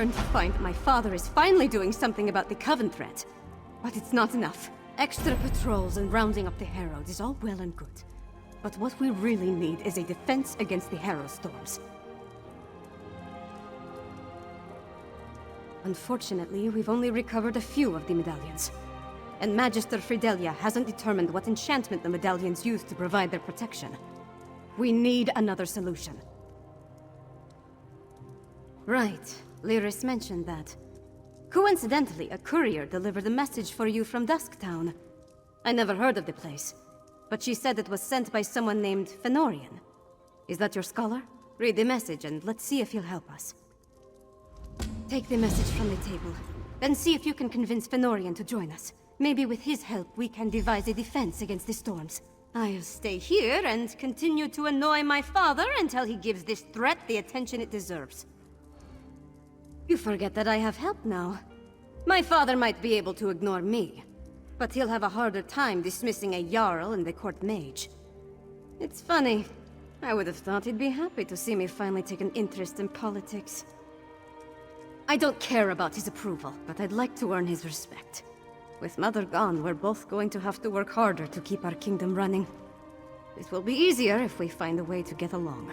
returned to find that my father is finally doing something about the Coven threat. But it's not enough. Extra patrols and rounding up the Herald is all well and good. But what we really need is a defense against the Herald storms. Unfortunately, we've only recovered a few of the medallions. And Magister Fidelia hasn't determined what enchantment the medallions use to provide their protection. We need another solution. Right. Lyris mentioned that. Coincidentally, a courier delivered a message for you from Dusktown. I never heard of the place, but she said it was sent by someone named Fenorian. Is that your scholar? Read the message and let's see if he'll help us. Take the message from the table, then see if you can convince Fenorian to join us. Maybe with his help we can devise a defense against the storms. I'll stay here and continue to annoy my father until he gives this threat the attention it deserves. You forget that I have help now. My father might be able to ignore me, but he'll have a harder time dismissing a Jarl and the court mage. It's funny. I would have thought he'd be happy to see me finally take an interest in politics. I don't care about his approval, but I'd like to earn his respect. With Mother gone, we're both going to have to work harder to keep our kingdom running. It will be easier if we find a way to get along.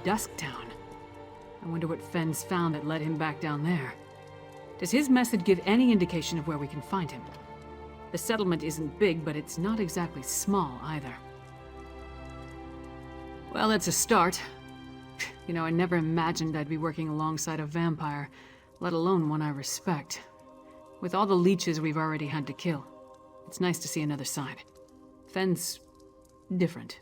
Dusktown. I wonder what Fenn's found that led him back down there. Does his message give any indication of where we can find him? The settlement isn't big, but it's not exactly small either. Well, it's a start. You know, I never imagined I'd be working alongside a vampire, let alone one I respect. With all the leeches we've already had to kill, it's nice to see another side. Fenn's different.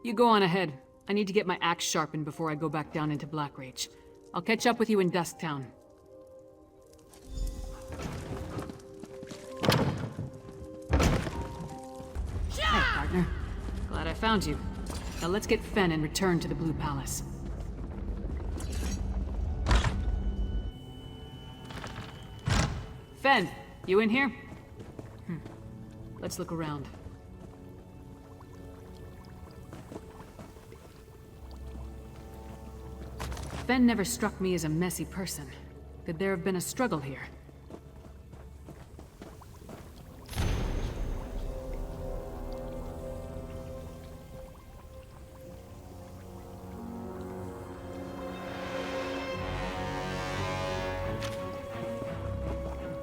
You go on ahead. I need to get my axe sharpened before I go back down into Blackreach. I'll catch up with you in Dusktown. Hey, partner. Glad I found you. Now let's get Fenn and return to the Blue Palace. Fenn, you in here? Let's look around. Fenn never struck me as a messy person. Could there have been a struggle here?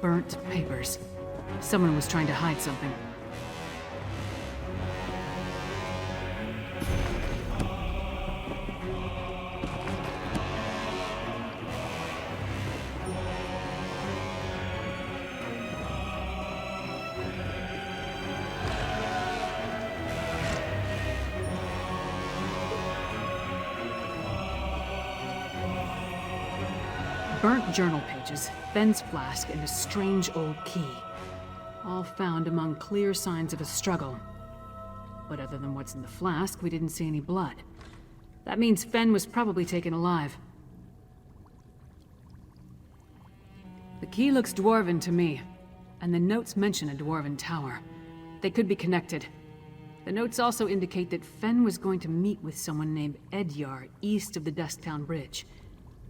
Burnt papers. Someone was trying to hide something. Burnt journal pages, Fenn's flask, and a strange old key. All found among clear signs of a struggle. But other than what's in the flask, we didn't see any blood. That means Fenn was probably taken alive. The key looks dwarven to me, and the notes mention a dwarven tower. They could be connected. The notes also indicate that Fenn was going to meet with someone named Edyar east of the Dusktown Bridge.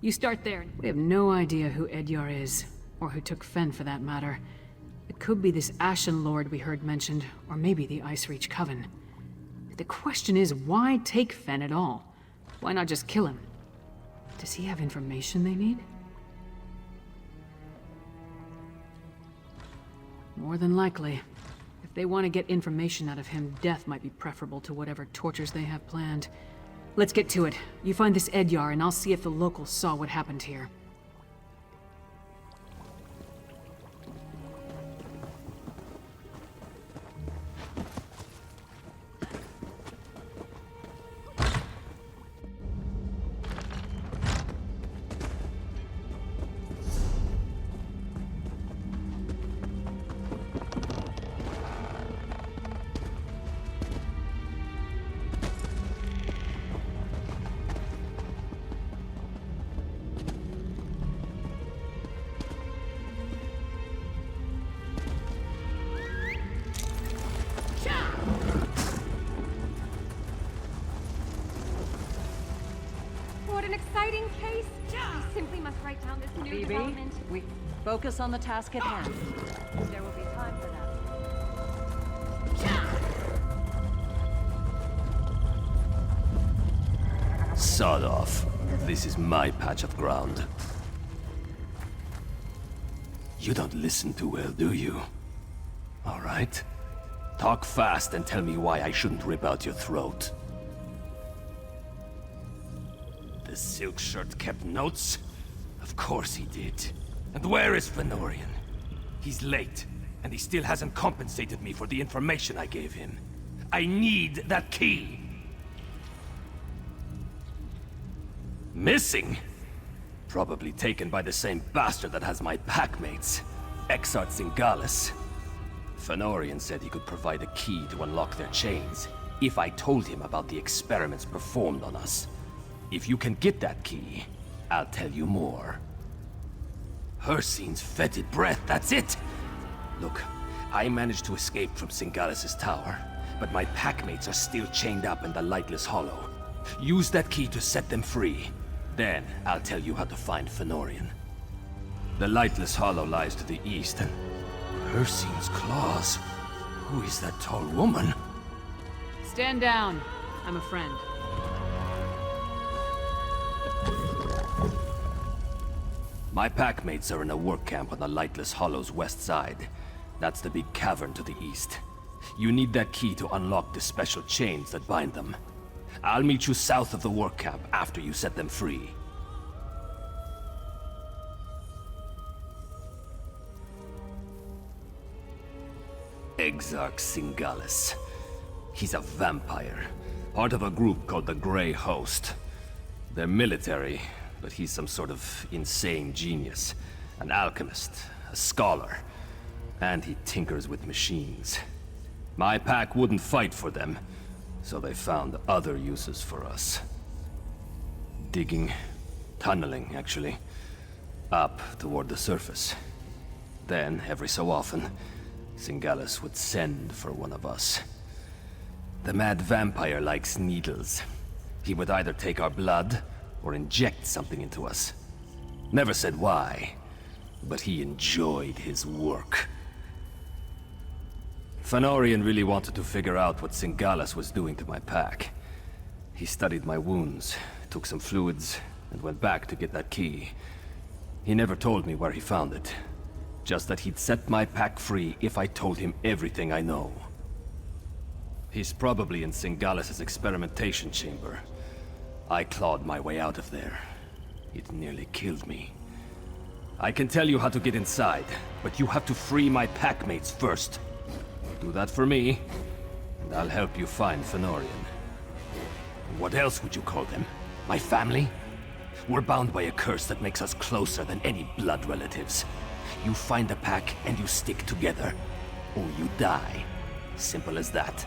You start there. We have no idea who Edyar is, or who took Fenn for that matter. It could be this Ashen Lord we heard mentioned, or maybe the Icereach Coven. The question is, why take Fenn at all? Why not just kill him? Does he have information they need? More than likely. If they want to get information out of him, death might be preferable to whatever tortures they have planned. Let's get to it. You find this Edyar, and I'll see if the locals saw what happened here. What an exciting case! I simply must write down this new development. We focus on the task at hand. There will be time for that. Sod off. This is my patch of ground. You don't listen too well, do you? All right. Talk fast and tell me why I shouldn't rip out your throat. The silk shirt kept notes? Of course he did. And where is Fenorian? He's late, and he still hasn't compensated me for the information I gave him. I need that key! Missing? Probably taken by the same bastard that has my packmates, Exart Zingalis. Fenorian said he could provide a key to unlock their chains, if I told him about the experiments performed on us. If you can get that key, I'll tell you more. Hircine's fetid breath, that's it! Look, I managed to escape from Zingalis' tower, but my packmates are still chained up in the Lightless Hollow. Use that key to set them free. Then, I'll tell you how to find Fenorian. The Lightless Hollow lies to the east, and Hircine's claws. Who is that tall woman? Stand down. I'm a friend. My packmates are in a work camp on the Lightless Hollow's west side. That's the big cavern to the east. You need that key to unlock the special chains that bind them. I'll meet you south of the work camp after you set them free. Exarch Zingalis. He's a vampire, part of a group called the Grey Host. They're military, but he's some sort of insane genius. An alchemist, a scholar, and he tinkers with machines. My pack wouldn't fight for them, so they found other uses for us. Digging, tunneling, actually, up toward the surface. Then, every so often, Zingalis would send for one of us. The mad vampire likes needles. He would either take our blood, or inject something into us. Never said why, but he enjoyed his work. Fenorian really wanted to figure out what Zingalis was doing to my pack. He studied my wounds, took some fluids, and went back to get that key. He never told me where he found it. Just that he'd set my pack free if I told him everything I know. He's probably in Zingalis' experimentation chamber. I clawed my way out of there. It nearly killed me. I can tell you how to get inside, but you have to free my packmates first. Do that for me, and I'll help you find Fenorian. What else would you call them? My family? We're bound by a curse that makes us closer than any blood relatives. You find the pack and you stick together, or you die. Simple as that.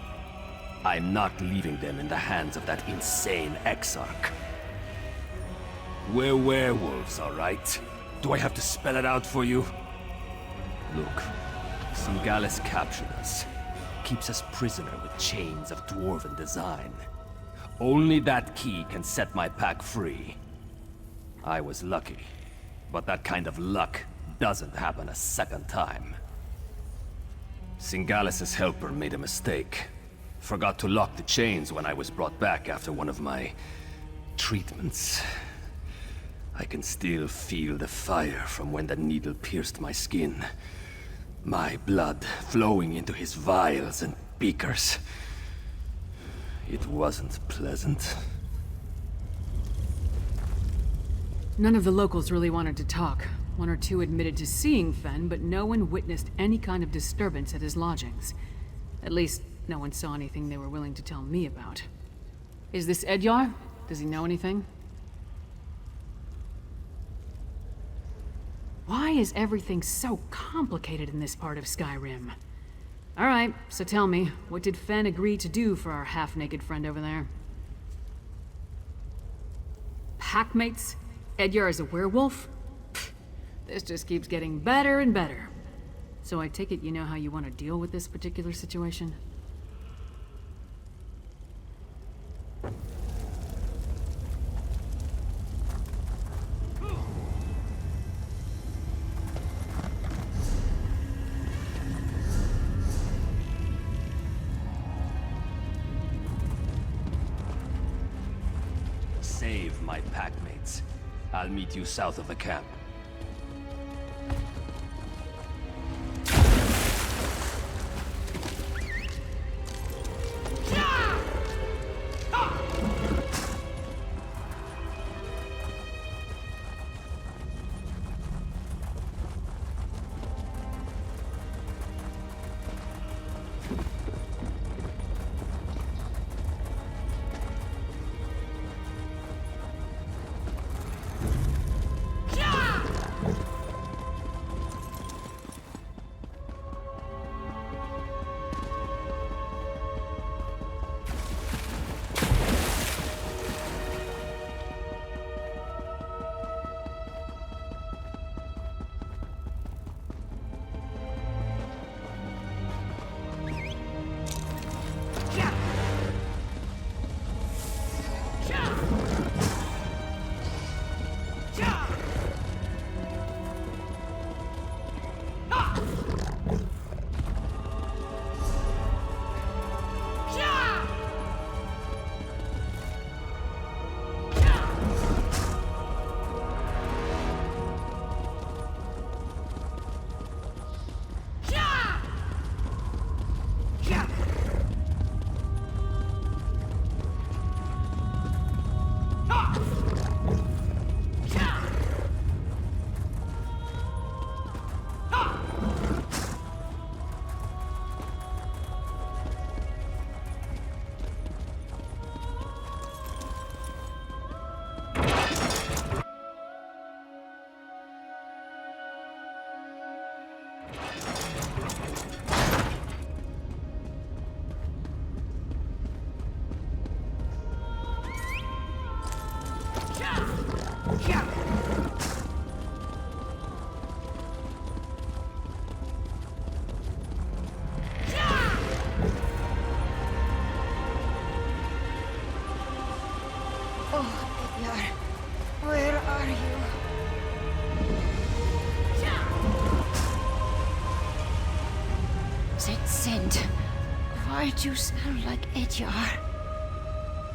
I'm not leaving them in the hands of that insane Exarch. We're werewolves, all right? Do I have to spell it out for you? Look, Zingalis captured us. Keeps us prisoner with chains of dwarven design. Only that key can set my pack free. I was lucky, but that kind of luck doesn't happen a second time. Zingalis' helper made a mistake. Forgot to lock the chains when I was brought back after one of my treatments. I can still feel the fire from when the needle pierced my skin. My blood flowing into his vials and beakers. It wasn't pleasant. None of the locals really wanted to talk. One or two admitted to seeing Fen, but no one witnessed any kind of disturbance at his lodgings. At least, no one saw anything they were willing to tell me about. Is this Edyar? Does he know anything? Why is everything so complicated in this part of Skyrim? Alright, so tell me, what did Fen agree to do for our half-naked friend over there? Packmates? Edyar is a werewolf? Pfft, this just keeps getting better and better. So I take it you know how you want to deal with this particular situation? save my packmates. I'll meet you south of the camp. Where are you? That scent. Why'd you smell like Edyar?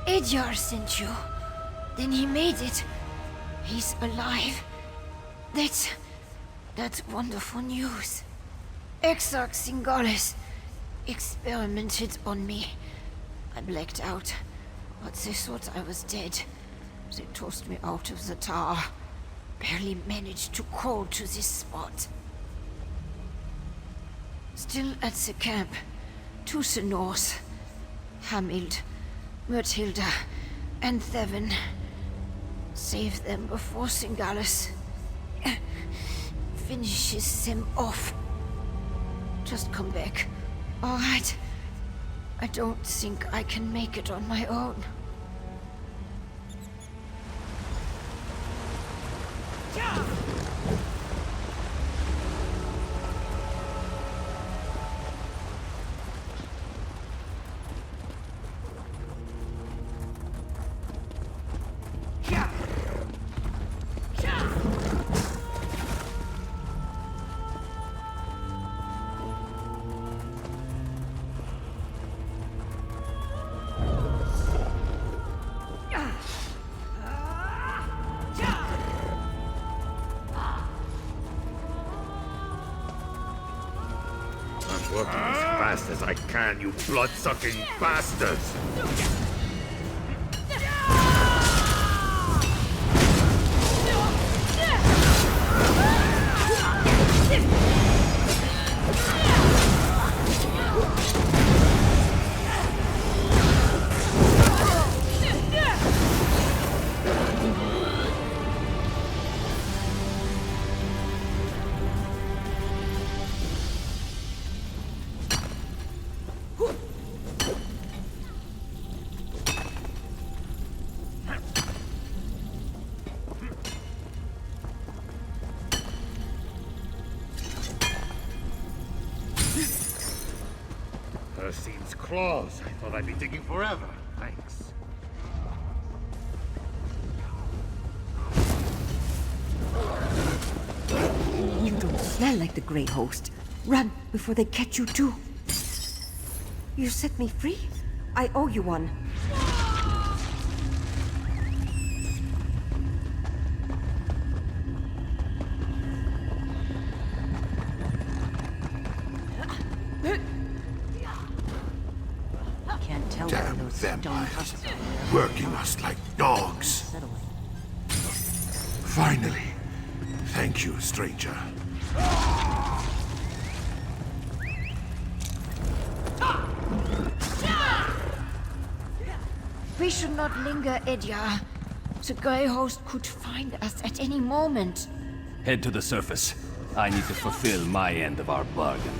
Edyar sent you. Then he made it. He's alive. That's wonderful news. Exarch Singalis experimented on me. I blacked out, but they thought I was dead. They tossed me out of the tower. Barely managed to crawl to this spot. Still at the camp, to the north. Hamild, Myrtilda, and Thevin. Save them before Singalis finishes them off. Just come back, all right? I don't think I can make it on my own. Working as fast as I can, you blood-sucking bastards! Fiend's claws. I thought I'd be digging forever. Thanks. You don't smell like the Grey Host. Run before they catch you too. You set me free? I owe you one. vampires, working us like dogs. Finally. Thank you, stranger. We should not linger, Edyar. The Grey Host could find us at any moment. Head to the surface. I need to fulfill my end of our bargain.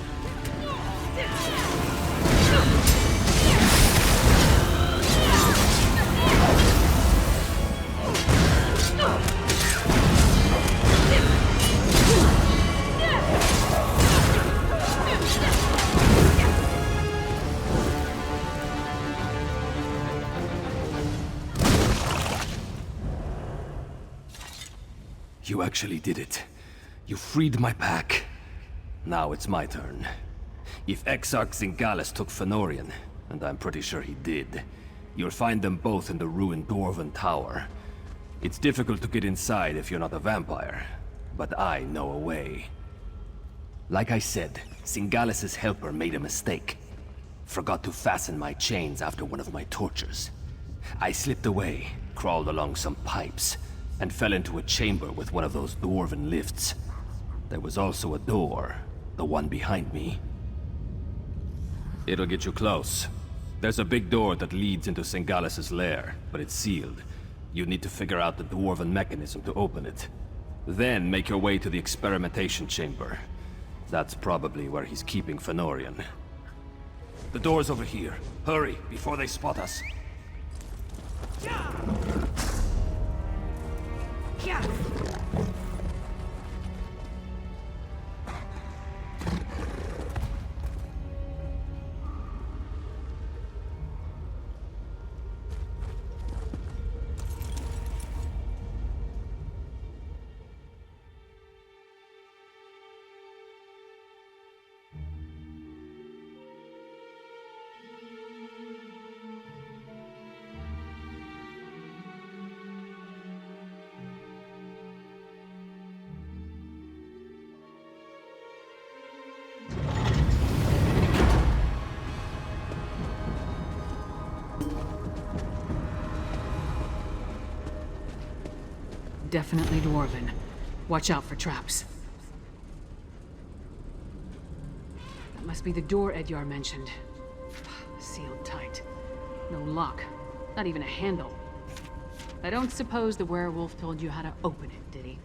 You actually did it. You freed my pack. Now it's my turn. If Exarch Singalis took Fëanorian, and I'm pretty sure he did, you'll find them both in the ruined Dwarven Tower. It's difficult to get inside if you're not a vampire, but I know a way. Like I said, Singalis' helper made a mistake. Forgot to fasten my chains after one of my tortures. I slipped away, crawled along some pipes, and fell into a chamber with one of those dwarven lifts. There was also a door, the one behind me. It'll get you close. There's a big door that leads into Singalis' lair, but it's sealed. You need to figure out the dwarven mechanism to open it. Then make your way to the experimentation chamber. That's probably where he's keeping Fëanorian. The door's over here. Hurry, before they spot us. Definitely dwarven. Watch out for traps. That must be the door Edyar mentioned. Sealed tight. No lock. Not even a handle. I don't suppose the werewolf told you how to open it, did he?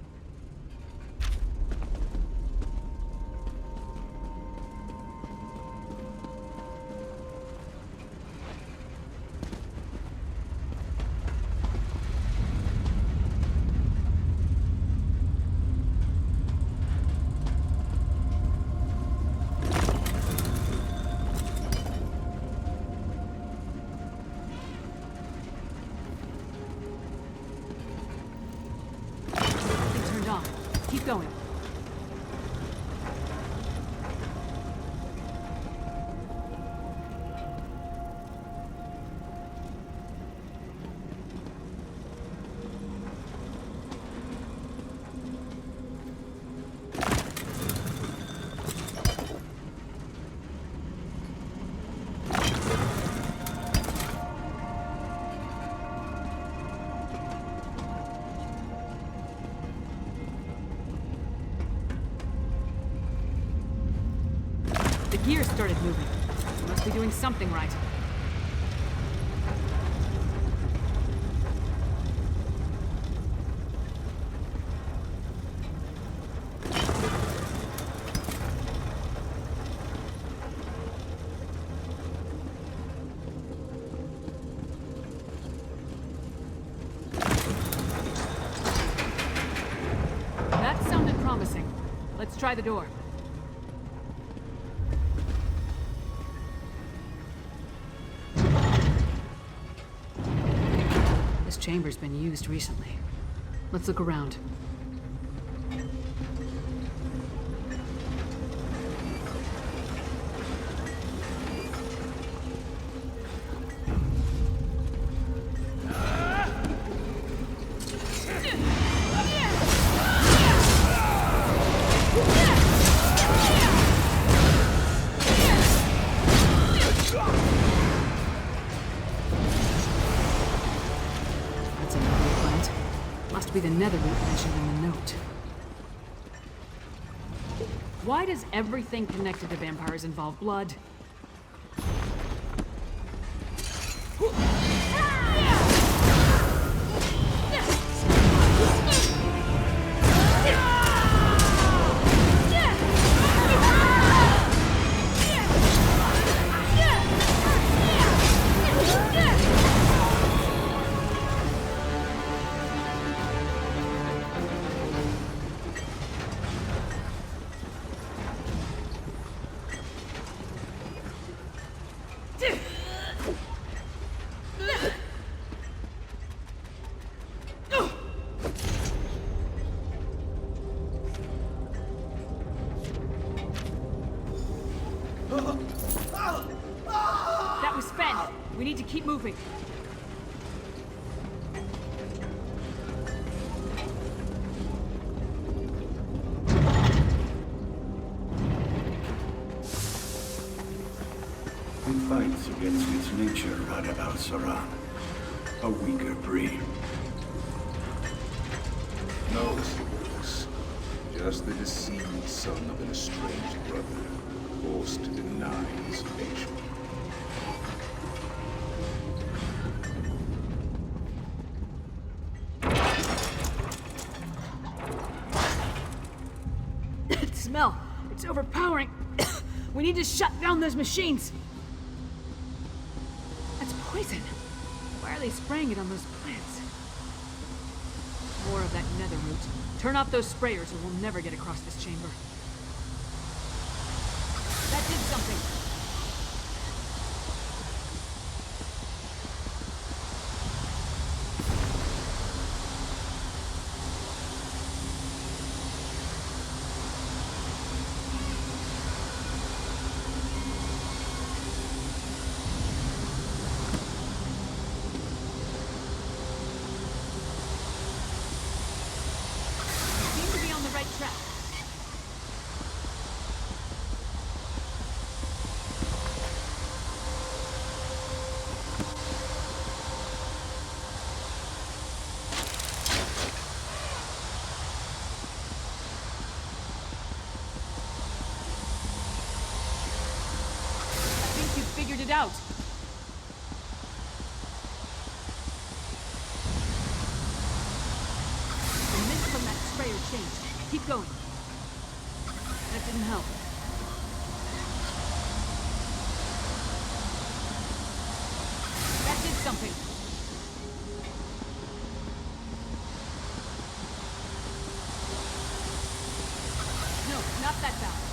Keep going. The gear started moving. We must be doing something right. That sounded promising. Let's try the door. This chamber's been used recently. Let's look around. must be the netherroot mentioned in the note. Why does everything connected to vampires involve blood? That was Fen. We need to keep moving. It fights against its nature, Rada al-Saran. A weaker breed. No, Silas. Just the deceived son of an estranged brother, forced to deny his nation. That smell! It's overpowering! We need to shut down those machines! That's poison! Why are they spraying it on those plants? More of that netherroot. Turn off those sprayers or we'll never get across this chamber. That did something! Right track. I think you figured it out. The mist from that sprayer changed. Keep going. That didn't help. That did something. No, not that valve.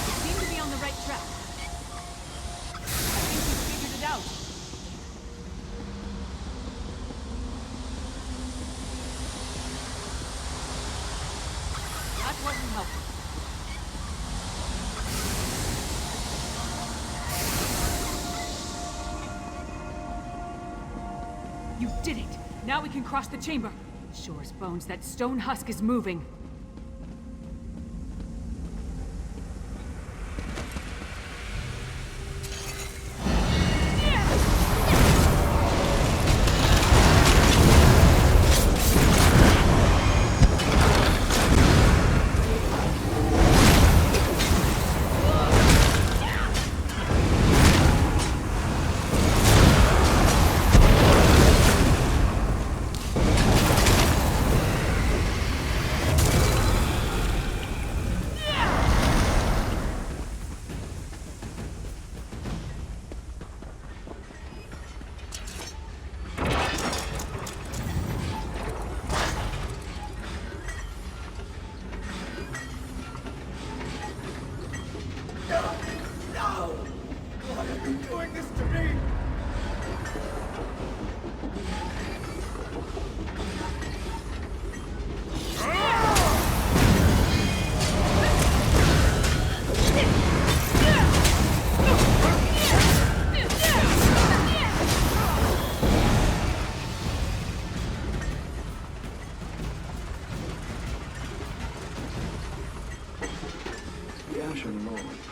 You seem to be on the right track. I think you figured it out. That wasn't helpful. You did it! Now we can cross the chamber. Sure as bones, that stone husk is moving.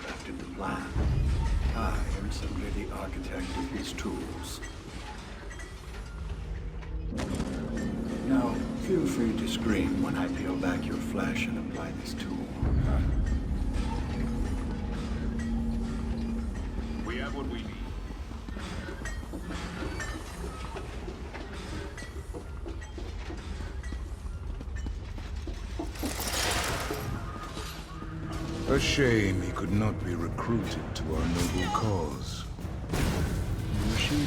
Crafted the plan. I am simply the architect with his tools. Feel free to scream when I peel back your flesh and apply this tool. We have what we need. A shame he could not be recruited to our noble cause. Machine.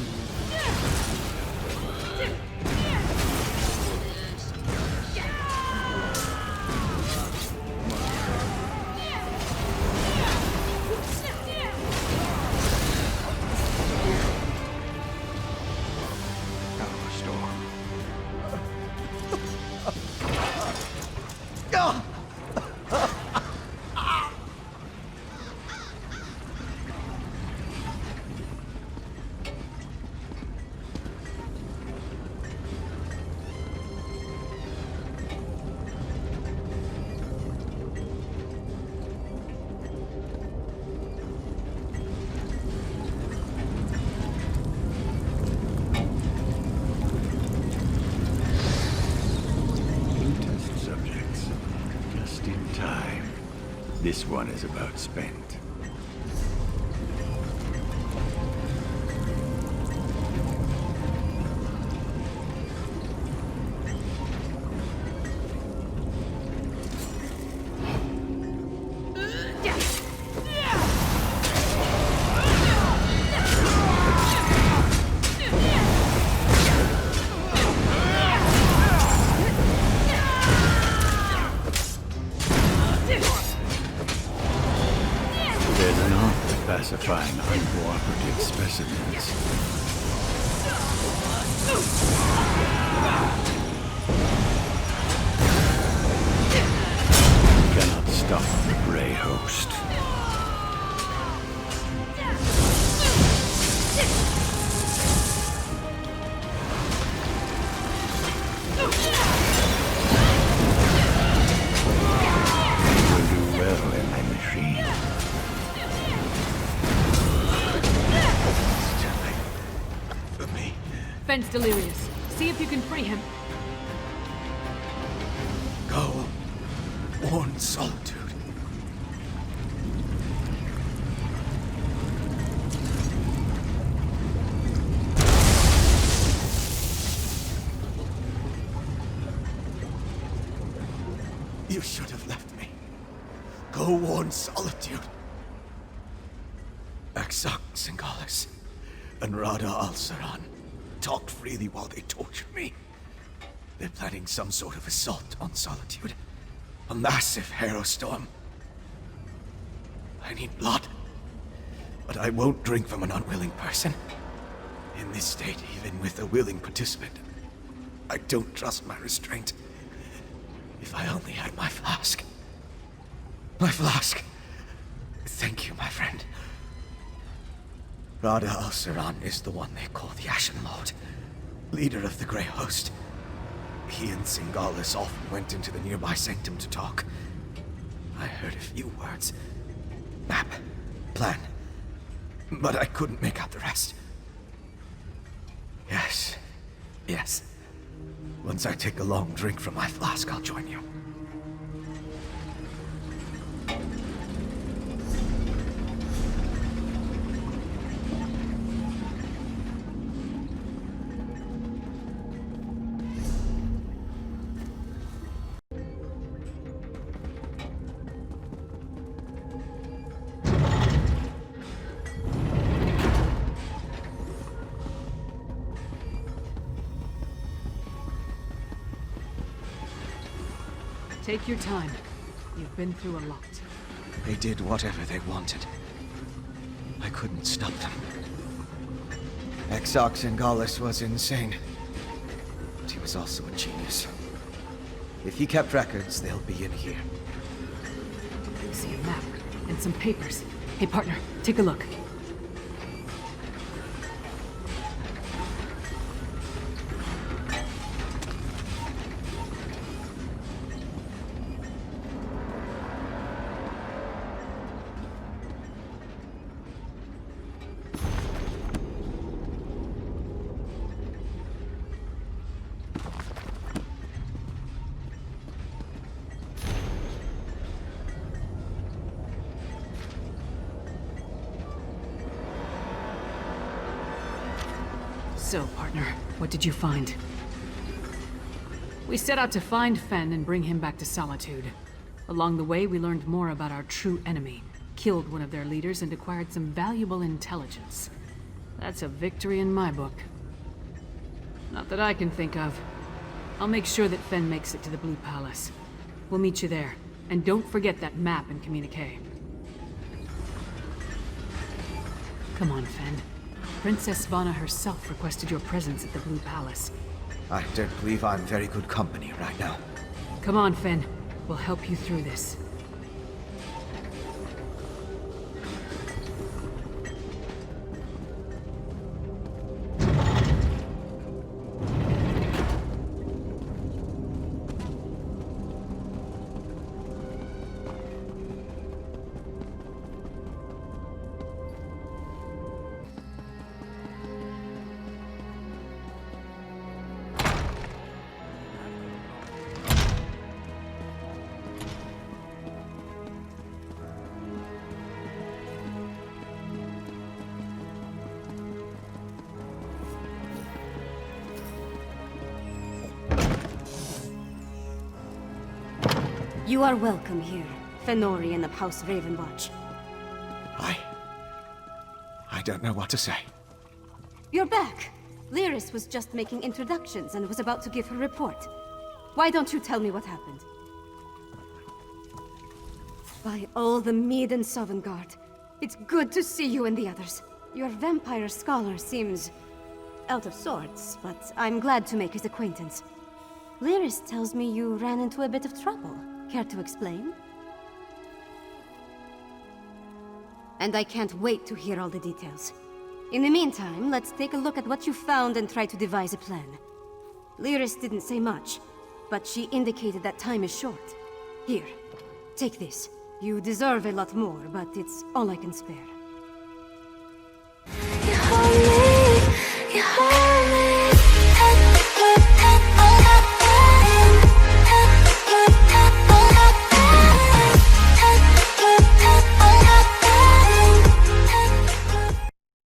This one is about spent. Pacifying uncooperative specimens. Cannot stop the Grey Host. You will do well in my machine. Fenn's delirious. See if you can free him. Go. Warn solitude. You should have left me. Go warn solitude. Exarch Singalis and Rada al-Saran talked freely while they tortured me. They're planning some sort of assault on Solitude. A massive hero storm. I need blood. But I won't drink from an unwilling person. In this state, even with a willing participant, I don't trust my restraint. If I only had my flask. My flask. Thank you, my friend. Rada al-Saran is the one they call the Ashen Lord, leader of the Grey Host. He and Singalis often went into the nearby sanctum to talk. I heard a few words. Map. Plan. But I couldn't make out the rest. Yes. Yes. Once I take a long drink from my flask, I'll join you. Take your time. You've been through a lot. They did whatever they wanted. I couldn't stop them. Exarch Singalis was insane. But he was also a genius. If he kept records, they'll be in here. I see a map and some papers. Hey, partner, take a look. So, partner, what did you find? We set out to find Fen and bring him back to Solitude. Along the way, we learned more about our true enemy, killed one of their leaders, and acquired some valuable intelligence. That's a victory in my book. Not that I can think of. I'll make sure that Fen makes it to the Blue Palace. We'll meet you there. And don't forget that map and communique. Come on, Fen. Princess Svana herself requested your presence at the Blue Palace. I don't believe I'm very good company right now. Come on, Fen. We'll help you through this. You are welcome here, Fenorian of House Ravenwatch. I don't know what to say. You're back! Lyris was just making introductions and was about to give her report. Why don't you tell me what happened? By all the Mead and Sovngarde, it's good to see you and the others. Your vampire scholar seems out of sorts, but I'm glad to make his acquaintance. Lyris tells me you ran into a bit of trouble. Care to explain? And I can't wait to hear all the details. In the meantime, let's take a look at what you found and try to devise a plan. Lyris didn't say much, but she indicated that time is short. Here, take this. You deserve a lot more, but it's all I can spare.